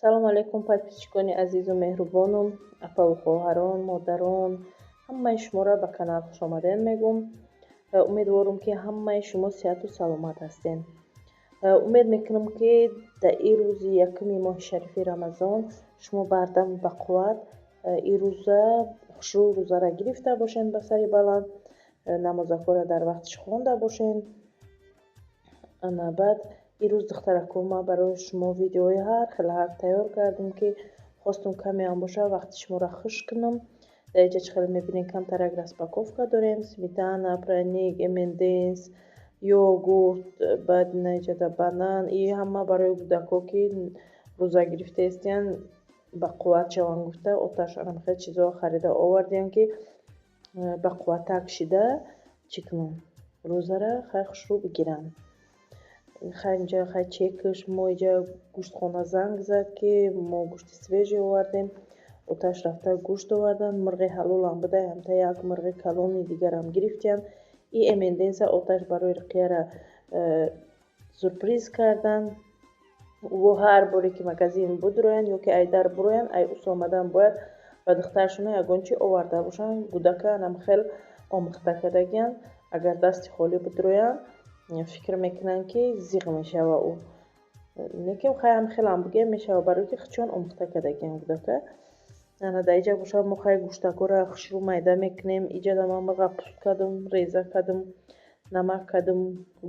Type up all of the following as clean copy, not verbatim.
салому алайкум подписчикони азизу меҳрубонум, апаву хоҳарон, модарон, ҳамаи шуморо ба канал хушомадед мегӯм. Умедворум ки ҳамаи шумо сеҳату саломат ҳастед. умед мекунам ки дар ин рӯзи якуми моҳи шарифи рамазон шумо бардам ба қувват ин рӯза хушрӯ рӯзара гирифта бошед ба сари баланд, намозакора дар вақтиш хонда бошед. баъд ин рӯз духтаракум ма барои шумо видеои ҳар хел тайёр кардем ки хостум каме ҳам боша вақти шуморо хуш кунам. дар инҷа чӣ хел мебинем камтарак распаковка дорем, сметана, праник, M&M's, йогурт, баъд наҷада банан. ин ҳама барои кӯдако ки рӯза гирифта ҳастанд ба қувват шаванд гуфта оташонам хел чизо харида овардем ки ба қувватак шида чӣ кунанд рӯзара хай хушрӯ бигиранд. хай инҷа хай чекш мо инҷа гӯштхона занг зад ки мо гӯшти свежи овардем. оташ рафта гӯшт овардан, мирғи ҳалолам буда ҳамта як мирғи калони дигарам гирифтанд. ин M&M's оташ барои рқияра сюрприз кардан. ӯ ҳар боре ки магазин будроянд ё ки айдар буроянд ай ус омадан бояд ба духтаршона ягон чи оварда бошанд. кӯдака анам хел омӯхта кардагиянд. агар дасти холӣ бидроянд фикр мекунанд ки зиқ мешава ӯ, лекин хаям хелам бигем мешава барои ки хичон омӯхта кардагиянд кӯдака. ана дар инҷа боша мо хай гӯштакора хушрӯ майда мекунем. инҷа да ман мирға пуст кардам, реза кардам, намак кардам,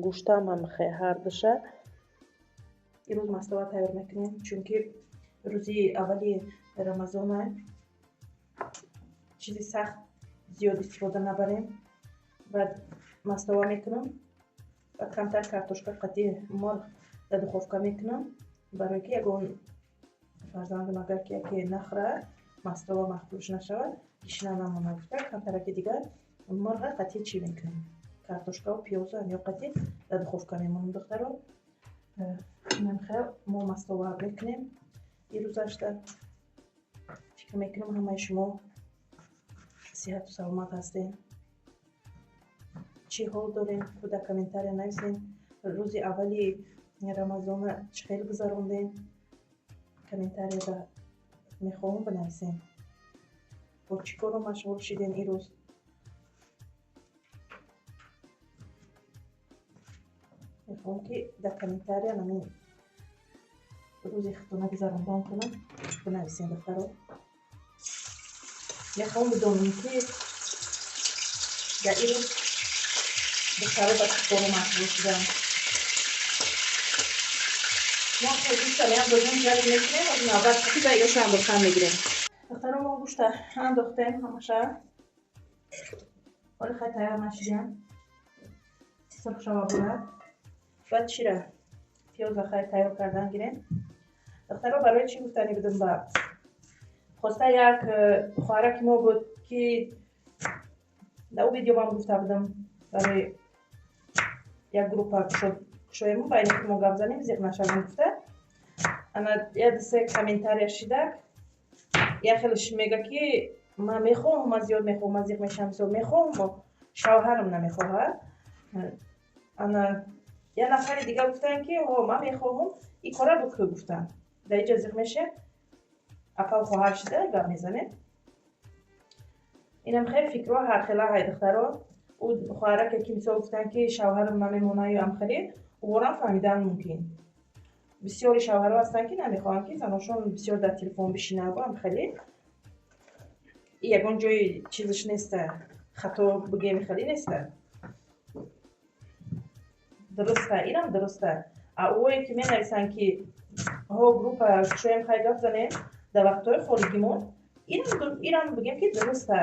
гӯштам ҳам хай ҳардуша. ин рӯз мастава тайёр мекунем, чунки рӯзи аввали рамазона чизи сахт зиёд истифода набарем. баъд мастава мекунам, баъд камтар картошка қатъи марғ дар духовка мекунам, барои ки ягон фарзандам агар ки яке нахӯрад мастава махтуш нашавад, ишна намона гуфта камтараки дигар марға қатъи чӣ мекунем, картошкаву пиёзу ҳамё қатъи дар духовка мемонам духтаро. инам хел мо мастава мекунем ин рӯзашта. фикр мекунам ҳамаи шумо сеҳату саломат ҳастед. чӣ ҳол дорем? худа комментария нависед. рӯзи аввали рамазона чӣ хел гузарондем? комментарияда мехоҳам бинависед. бо чӣ коро машғул шидем ин рӯз? мехоҳам ки дар комментария намин рӯзи хитона гузарондантона бинависед духтаро. мехоҳам бидонем ки дар ин рӯз духтаро ба чӣ коро машғул шуданд. мо гӯштаам додем ҷалб мекунем, аз навбат худа ёша андохта мегирем. духтаро мо гӯшта андохтем ҳамаша. ҳоли хай тайёр нашидем, сурх шава бояд. баъд чира пиёза хай тайёр кардан гирем. духтаро барои чӣ гуфтани будем ба хоста як хоҳараки мо буд ки дар ӯ видео ман гуфта будам барои як группа кушоему байни ки мо гап занем зиқ нашавем гуфта. ана як се комментария шидак. як хелаш мега ки ман мехоҳам, ман зиёд мехоҳам, ман зиқ мешавам, зиёд мехоҳам, шавҳарам намехоҳад. ана як нафари дига гуфтанд ки ман мехоҳам, ин кора буд ки гуфтанд. дар инҷа зиқ мешавем, апа хоҳар шида гап мезанем. инам хел фикро ҳархела ҳай духтаро. ӯ хоҳараке ки мисол гуфтанд ки шавҳарам намемонад ё амхеле ворам фаҳмидан мумкин. бисёри шавҳарҳо ҳастанд ки намехоҳанд ки заношон бисёр дар телефон бишинад ва амхеле. ин ягон ҷои чизаш неста, хато бигем хеле неста. дуруста, инам дуруста. овое ки менависанд ки группа кушоем хай гап занем дар вақтҳои холигимон, инам бигем ки дуруста.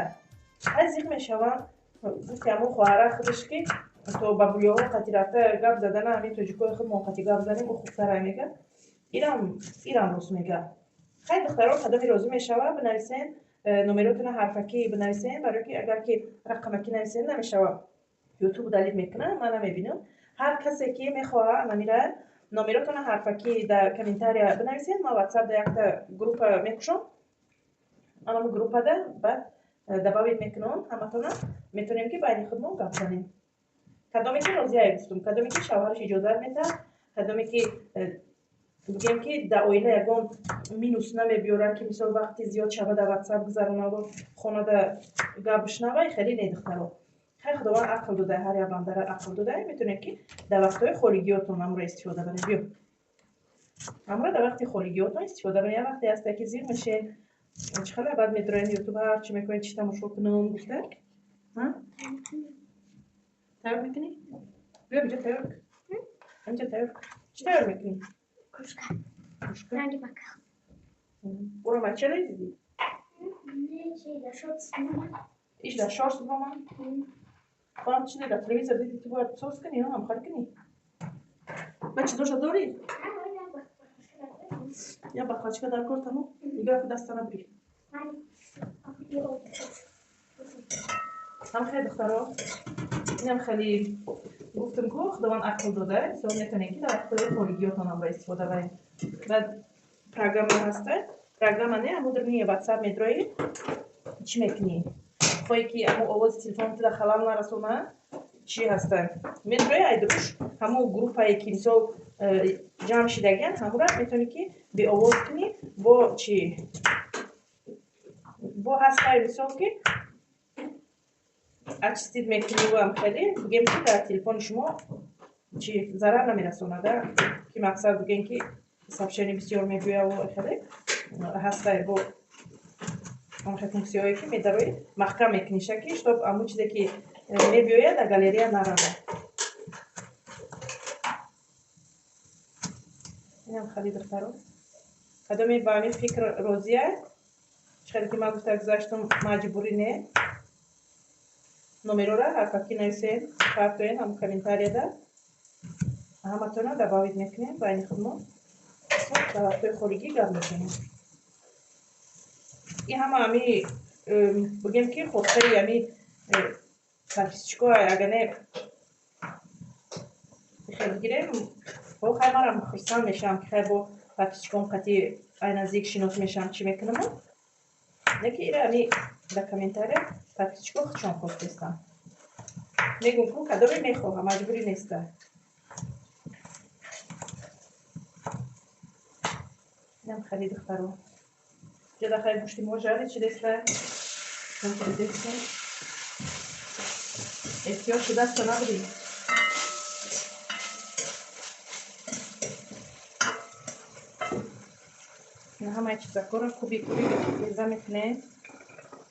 ҳай зиқ мешаванд. гуфти ҳамон хоҳара худаш ки то ба буёҳо қатъи рафта гап задана ҳамин тоҷикои худ мо қатъи гап занем ӯ хубтарай мега. инам рост мега. хай духтаро кадоми розӣ мешава бинависен, номеротона ҳарфакӣ бинависен, барои ки агар ки рақамакӣ нависен намешава ютуб далит мекунад, ман намебинам. ҳар касе ки мехоҳад анамира номеротона ҳарфакӣ дар комментария бинависен, ман ватсап дар якта группа мекушам. анамо группада баъд добавит мекунам ҳаматона, метавонем ки байни худмон гап занем. кадоме ки розия гуфтум, кадоме ки шавҳараш иҷозат медиҳад, кадоме ки بگم که در آینده یکم مینوس نمیبیاره که مثال وقتی زیاد شبه در واتساپ گذرونه و خانه در گپ بشنوه خیلی نیدختره. خیلی خداوند عقل داده، هر یک بنده را عقل داده، میتونه که در وقتهای خالیگیاتون امروز استفاده کنید. بیا امروز در وقت خالیگیاتون استفاده کنید. یه وقتی هست که زیر میشه چقدر بعد میدارین یوتیوب هر چی میکنید چی تماشا کنم گفته ها تیار میکنی؟ بیا اینجا تیار کن. اینجا تیار کن. چی تیار میکنی؟ Кружка. Ради пока. برو بچه دیدی؟ Я шот снимаю. ایش در شارس بامن؟ خواهم چی در تلویزر دیدی تو باید سوز کنی هم خواهد کنی؟ بچه دوشا داری؟ یا بخواچکا در کار تمام؟ نگاه که دستانه بری هم خیلی دخترها این هم خیلی گفتم که خداوند عقل داده سو میتونین که در وقت خارجیاتون هم با استفاده برین بعد پروگرام هسته پروگرام نه همون در میه واتساپ میدروی چی میکنی خواهی که همون آواز تلفن تو در خلال نرسونه چی هسته میدروی ایدروش همون گروپ هایی که مثال جمع شدگن همون را میتونی که به آواز کنی با چی با هسته مثال که اچستید میکنی و هم خیلی بگیم که در تلفن شما چی ضرر نمیرسونه که مقصد بگیم که سابشنی بسیار میگویه و خیلی هسته با اون فونکسیون هایی که میدروی محکم میکنی شکیش تا همون چیزی که میبیوید در گالری نرمه این هم خیلی دخترم قدمی با همین فکر روزیه خیلی که من گفته گذاشتم مجبوری نه نمرو را هر فکی نویسین فرطوین هم کامنتاری ده همه تونه دباوید میکنیم با این خودمون در وقتای خورگی گرم میکنیم این همه همی بگیم که خودخیلی همی پرکسچکو اگه نه خیلی گیریم با خیلی مرم خرسان میشم که خیلی با پرکسچکو قطعی این نزدیک شنوس میشم چی میکنم نه که ایره همی در کامنتاری پرکسچکو خودشان خود بستم میگم که کدومی میخواه مجبوری نیسته اینم خیلی دخترو جدا خیلی گوشتی موجاری چی دیسته چون چی دیسته احتیاج شده است نبودی این همه چیز بکره کوبی بیزه میکنه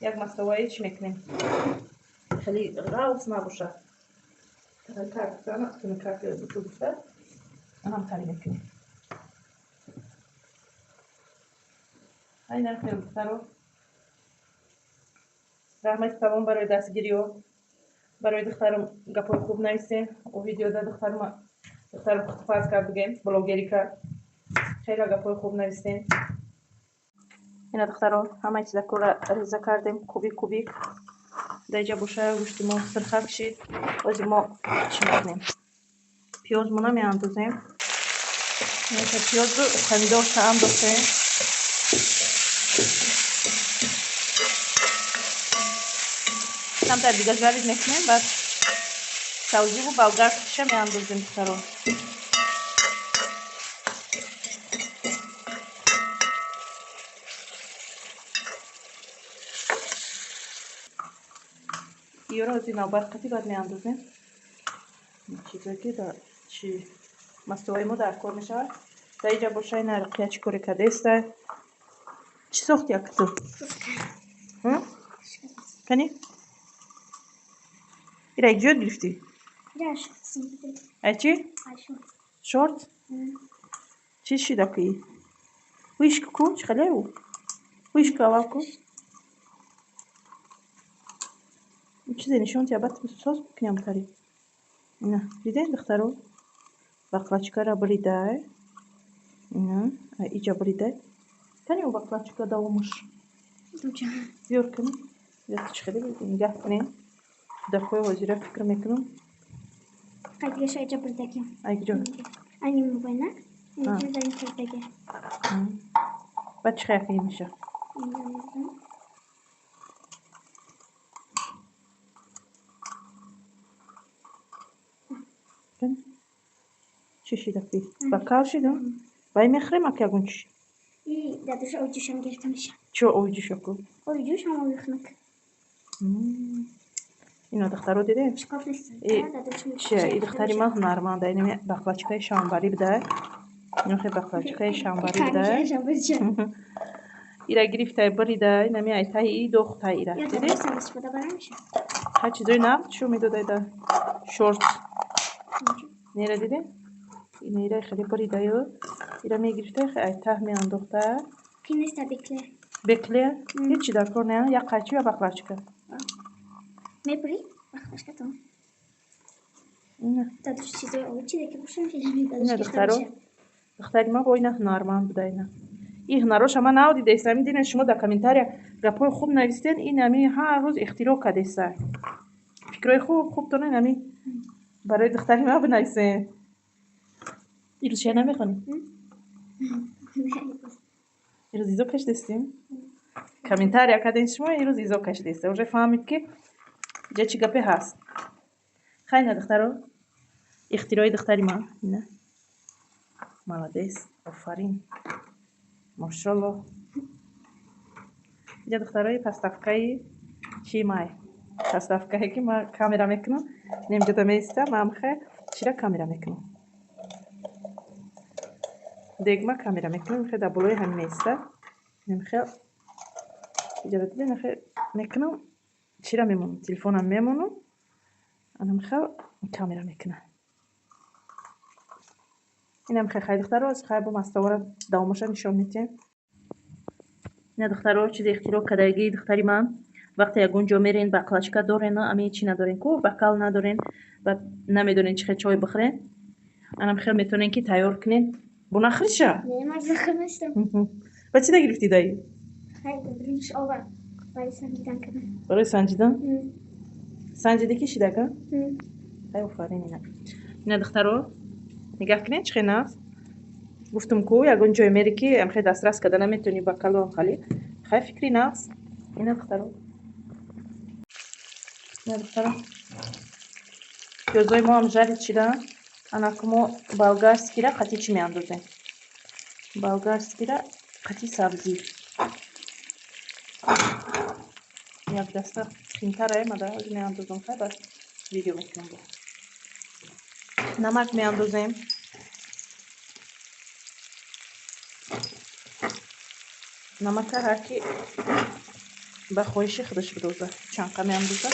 یک مستوایی چی میکنیم خیلی غلط نباشه خیلی کار کنه کنه کار کنه تو گفته هم خیلی میکنیم این خیلی دخترو رحمت تمام برای دستگیری و برای دخترم گپای خوب نویسین و ویدیو ده دخترم خطفاز کرد بگیم بلوگری کرد خیلی گپای خوب نویسین این دخترم همه چیز کور ریزه کردیم کوبیک دیجا بوشه گوشتی ما سرخه کشید بازی ما چی میکنیم پیاز مونه می اندازیم پیاز رو خمیدار تعم داشته کمتر دیگه جوید میکنیم بعد سوزی و بلگر کشه می اندازیم دخترم یه رو از این برقتی باید می اندازیم چیزایی که در چی مستوای ما در کار میشه در اینجا باشه این عرقیه چی کاری کده است چی ساختی اک تو؟ کنی؟ ایره یک جود گرفتی؟ ای چی؟ شورت؟ چی شده که ویش کو؟ چه خیلی او؟ ویش که اول کو؟ چیزی نشون تیا بات ساز بکنیم کاری نه دیده دخترو بقلاچکا را بریده نه اینجا بریده کنی او بقلاچکا دوامش بیار کنی یا چه خیلی نگاه کنی در خوی وزیره فکر میکنم Hadi yaşayacak buradaki. ای کجا Annemin boyuna. Annemin boyuna buradaki. بعد چه خیلی میشه کن چی شده بی بکار شده بای میخریم که اون چی دادش اوجوشم گرفتمش چه اوجی شکو اوجوش هم اویخنک اینا دخترو دیدی شکاف نیست چه این دختری ما هنرمنده اینم بقلاچکای شانباری بده اینو خیلی بقلاچکای شانباری بده ایرا گرفته بریده اینمی ای تای ای دختر ایرا دیدی هر چیزای نقد شو میداده ده شورت نیره دیدی این ایرا خیلی بریده یو ایرا میگرفته خیلی ته میانداخته پینستا بکله هیچی در کار نه یا قاچی یا بقلاچکا میبری بقلاچکا تو نه دادش چیزای اوچی که باشن نه دختری ما با اینا هنرمند بوده اینا این هنراش ما ناودیده است میدونین شما در کامنتاریا گپای خوب نوشتین این نمی هر روز اختراع کرده است فکرای خوب تو نمی برای دختری ما بنویسین این روز چه نمیخونی این روز ایزو کش دستیم کامنتاریا کردین شما این روز ایزو کش دسته اوجه فهمید که جا چی گپی هست خیلی دخترو اختراعی دختری ما نه молодец آفرین ماشاءالله اینجا دخترای پستافکایی چی مای پستافکایی که ما کامera میکنم نمیجا دمیسته ما هم خیلی چرا کامera میکنم دیگه ما کامera میکنم خیلی دبلوی هم میسته نمی خیلی اینجا دیدین خیلی میکنم چرا میمونم تلفنم میمونم انا خیلی کامera میکنم اینم خیلی دختر از خیلی با مستوار دوامش نشون میدیم نه دخترها چیز اختراع کردگی دختری من وقتی اونجا میرین بقلاچکا دارین امی چی ندارین کو بقال ندارین و نمیدونین چه چای بخورین انم خیلی میتونین که تیار کنین بناخرشه نه ما زخمستم و چی نگرفتی دایی خیلی برنش آور برای سنجیدن کنم برای سنجیدن سنجیده کی شده که خیلی آفرین اینا دخترها نگاه کنین چه ناس گفتم کو یگون جای میری که ام خیلی دسترس کردن نمیتونی بقال و خالی خیلی فکری ناس اینا دخترها اینا دخترها جزوی ما هم جدید شده انا کمو بالگارسکی را قطی چی میاندازیم بالگارسکی را قطی سبزی یک دسته خینتره مده از میاندازم خیلی بس ویدیو میکنم نمک میاندازیم نمک هر کی به خواهش خودش بدوزه چند میاندازه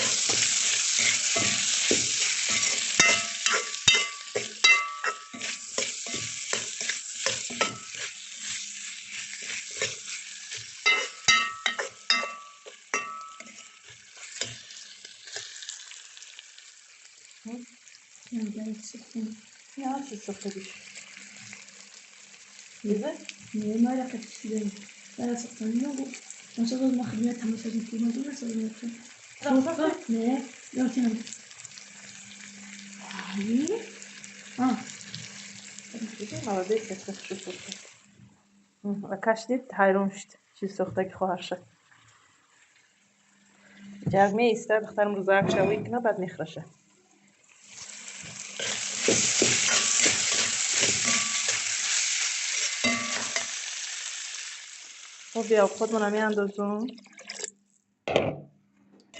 نه چیز سخته بیش دیزه؟ نه ما را کتشیدیم برای سختانی نبود مثلا ما خدمت تماشا میکنیم ما مثلا میکنیم نه یادم молодец як так що сухте و کشدید حیران شد چیز سخته که خواهر شد جرگ می ایسته دخترم رو زرگ شوی کنه بعد میخرشه خب بیا خودمون می اندازم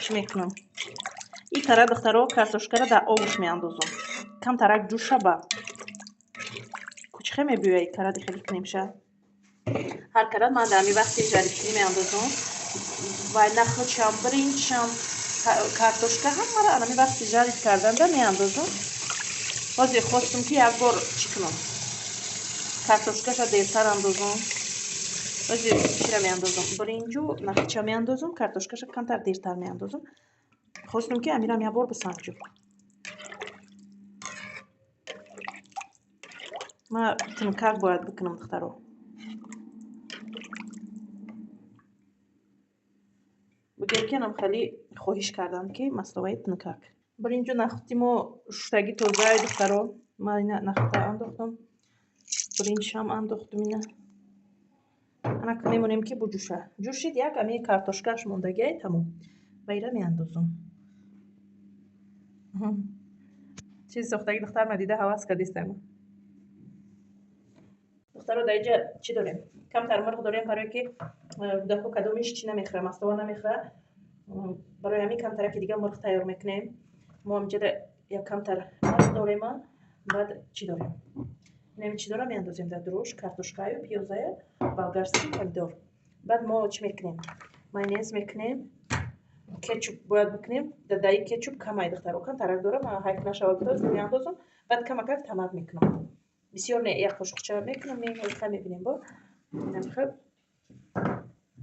چی میکنم این کاره دخترها کارتوشکا را در آبش می اندازم کم ترک جوشه با کوچخه می بیوه این کاره خیلی کنیم شد هر کاره من در می وقتی جریشی می اندازم و نخوچم برینچم کارتوشکا هم مرا انا می وقتی جریش کردن در می اندازم بازی خواستم که یک بار چی کنم کارتوشکاش را دیرتر اندازم بازی چی را می اندازم برینجو نخوچم می اندازم کارتوشکاش را کمتر دیرتر می اندازم خواستم که امیرم یک بار بسنجم ما تنکاک باید بکنم دخترو بگر کنم خیلی خواهش کردم که مسلوی تنکاک برینجو نخوتیم و شتگی توزای دخترو ما نخوته انداختم برینج هم انداختم اینه انا که میمونیم که بجوشه جوشید یک امی کارتوشکاش موندگی تموم بیره می اندازم چیز سختگی دختر مدیده حواس کردیستم دخترو در اینجا چی داریم؟ کمتر مرغ داریم برای که کودک‌ها کدومش چی نمیخوره، مستوا نمیخوره. برای همین کمتر که دیگه مرغ تیار میکنیم. ما اینجا یک کمتر مرغ داریم. بعد چی داریم؟ اینم چی دارم میاندازیم در دروش، کارتوشکای و پیازای болгарский помидор. بعد ما چی میکنیم؟ مایونز میکنیم. кетчуп باید بکنیم. در این кетчуп کمی دخترو کن ترک دارم حیف نشود بتاز میاندازم. بعد کم کم تمام میکنم. بسیار نه یک قاشقچه میکنم میخوام میبینیم با نمیخواد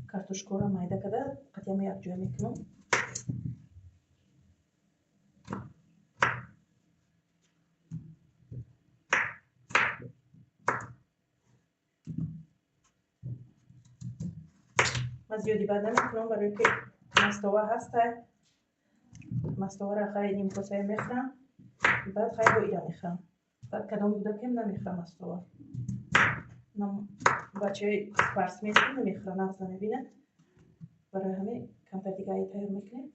کارتوشکا رو مایده کرده قطعا یک جای میکنم. من زیادی بعد نمیکنم برای که مستوا هسته. مستوا را خیلی نیم کاسه میخورم. بعد خیلی با ایران میخورم. بعد کدام بوده که نمیخورم مستوا. بچه فرس میخورم نمیخورم نغزه میبینه. برای همه کمتر دیگه ای تیار میکنیم.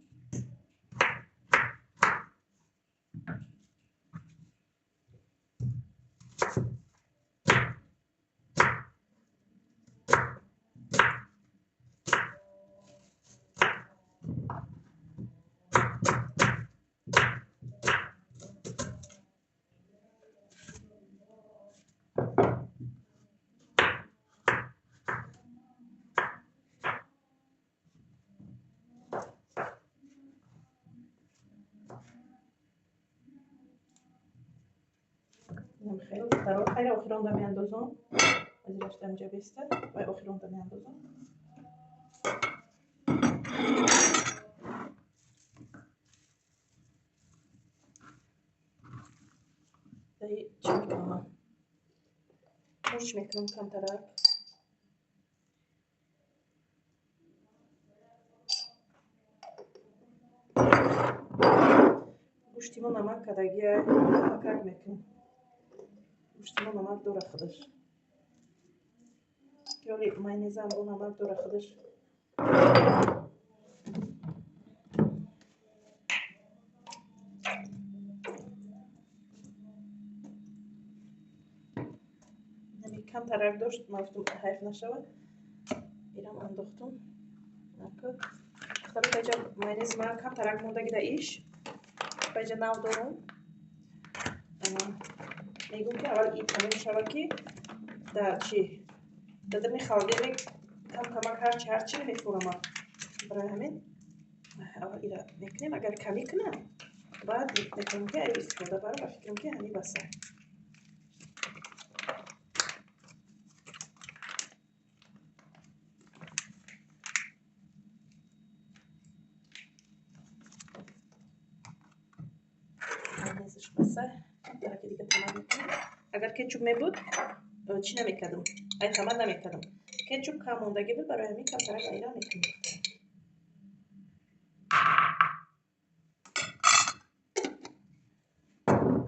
خیلی آخران دمی اندازم. از رشته اینجا بیسته و آخران دمی اندازم. دایی چی میکنم؟ مرچ میکنم کم ترک. گوشتیمو نمک کدگیه نمک میکنم. گوشتیمو نمک داره خودش. یالی مایونزم رو نمک داره خودش. نمی کم ترک داشت مفتوم حیف نشود. ایرم انداختم. نکرد. خیلی بجا مایونز من کم ترک مونده گیره ایش. بجا ناو دارم. میگم که اول این تمام شود که در چی؟ در میخوادیم کم کمک هرچی میفورم. برای همین اول ایرا میکنیم. اگر کمی کنم بعد میکنم که ای استفاده برای و فکرم که همین بسه. نیزش بسه. برای که دیگه تمام میکنم. اگر کچوب می بود چی نمیکردم. ای تمام نمیکردم. کچوب کم موندگی بود برای همین کم ترک ایرا میکنم.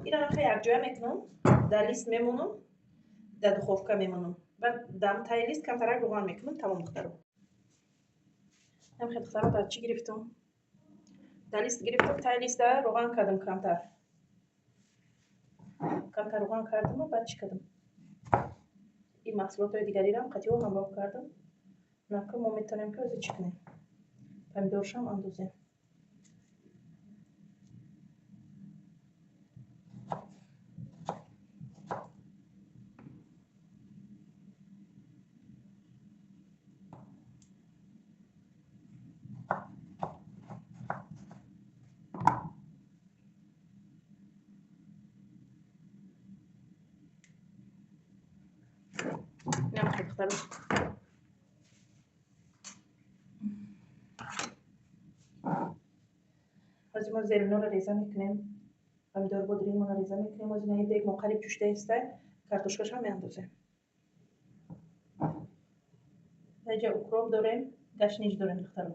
ایران خیلی یک جای میکنم. در لیست میمونم. در دخوفکا میمونم. بعد دم تای لیست کم ترک روغن میکنم. تمام دخترو. هم خیلی دخترو در چی گرفتم؟ در لیست گرفتم تای لیست در روغن کردم کمتر. کمتر روغن کردم و بعد چی کردم؟ این محصولات های دیگری را قطعی همراه کردم. نکه ما میتونیم که از چی کنیم. پمیدورش هم اندازیم. نمیخواد بختارم. از ما زیرینو را ریزه میکنیم. پمیدور بودرین را ریزه میکنیم. از اینه دیگه مقریب جوشته ایسته. کارتوشکاش هم میاندازیم. اینجا اکروب داریم. گشنیج داریم دخترم.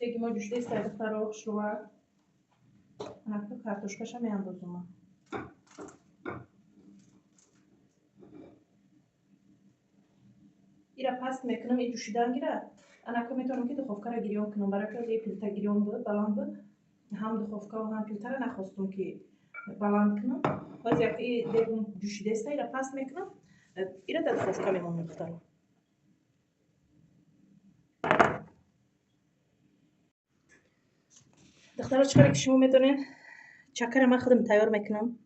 دیگه ما جوش دیست دخترها خشروه انکتو کارتوشکاش میاندازم ایرا پس میکنم این جوشیدن گیره انکتو میتونم که دخوفکه را گیریون کنم برای که یه پیلتا گیریون بود بلند بود هم دخوفکه و هم پیلتا را نخواستم که بلند کنم باز یکی دیگه جوشیده است ایرا پس میکنم ایرا در دخوفکه میمونم دخترها دخترها چکاری که شما میدونین چکر من خودم تیار میکنم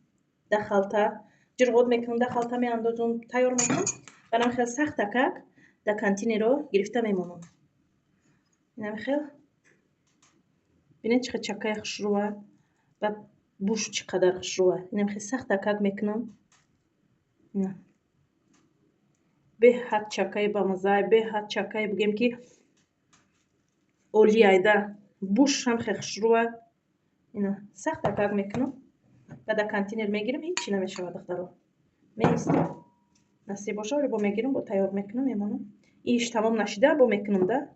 در خلطه جرغود میکنم در خلطه میاندازم تیار میکنم برام خیلی سخت تکک در کانتینی رو گرفته میمونم اینم خیلی ببینید چقدر چکه خشروه و بوش چقدر خشروه اینم خیلی سخت تکک میکنم نه به حد چکه با مزه به حد چکه بگیم که اولی ایده بوش هم خیلی خشروه اینا سخت تکک میکنم و در کانتینر میگیرم هیچی نمیشه دخترها میستم نصیب باشه رو با میگیرم با تیار میکنم میمونم ایش تمام نشده با میکنم ده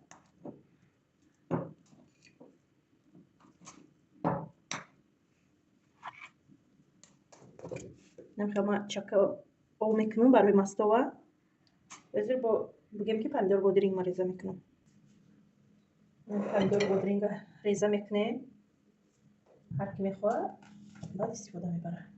نمیخوام ما چکه او میکنم برای مستوى بذار با بگیم که پندور بودرینگ ما ریزه میکنم پندور بودرینگ ریزه میکنه هر کی میخواد بعد استفاده میبره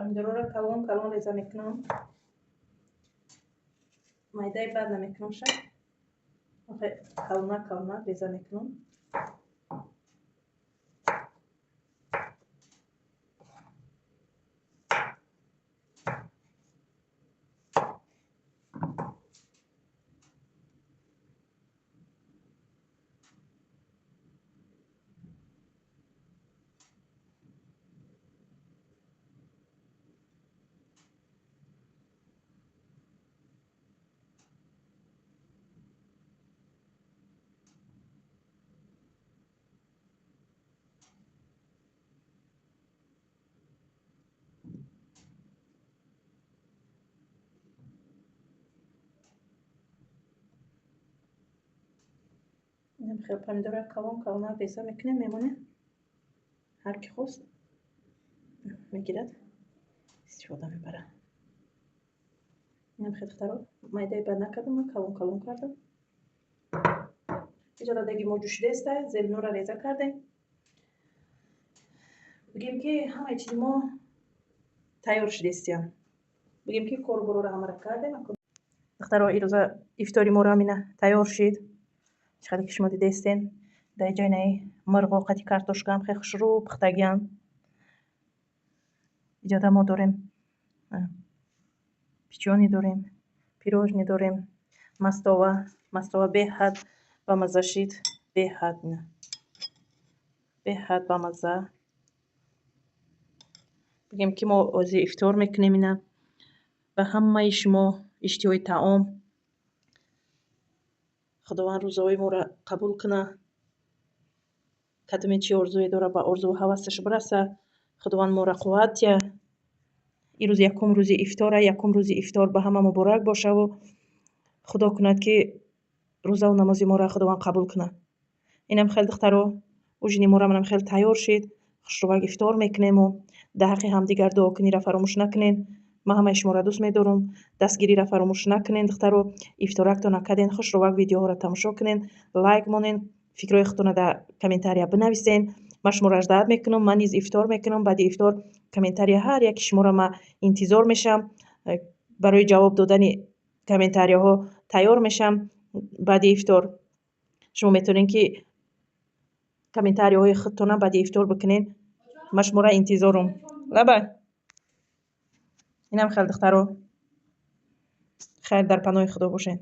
پندور رو کلون کلون ریزه میکنم مایده بعد نمیکنم شد کلونه کلونه ریزه میکنم نمیخوام پندور کلون کلونه ریزه میکنم میمونه هر کی خواست میگیرد استفاده میبره اینم خیلی دخترها مایده بد نکردم من کلون کلون کردم اینجا دیگه ما جوشیده است زبنو را ریزه کردیم بگیم که همه چیز ما تیار شده است بگیم که کوربرو را همه را کردیم دخترها این روزا افطاری ما را همینه تیار شد چقدر که شما دیده استین در جای نه مرغ و قطی کارتوشکا هم خیلی خشرو پختگیان اینجا ما داریم پیچونی داریم پیروژنی داریم مستوى به حد با مزه شید به حد نه به حد با مزه بگیم که ما از افطار میکنیم اینه و همه شما اشتهای طعام خداوند روزهای ما را قبول کنه کدوم چی ارزوی داره با ارزو و حواسش برسه خداوند ما را قوت ده این روز یکم روز افطاره یکم روز افطار به همه مبارک باشه و خدا کند که روزه و نماز ما را خداوند قبول کنه اینم خیلی دخترها و جنی ما را منم خیلی تیار شد خشروک افطار میکنیم و در حق همدیگر دعا کنی را فراموش نکنین من همه شما را دوست می‌دارم. دستگیری را فراموش نکنین دخترو. افطارکتون نکردین، خوش رو وقت ویدیوها را تماشا کنین، لایک مونین، فکرای خودتون در کامنتاریا بنویسین. من شما را اجازه میکنم، من نیز افطار میکنم. بعد افطار کامنتاریا هر یک شما را من انتظار میشم، برای جواب دادن کامنتاریا ها تیار میشم. بعد افطار شما میتونین که کامنتاریا های خودتون بعد افطار بکنین. من شما را انتظارم. لبا اینم خیلی دخترو، خیر در پناه خدا باشین.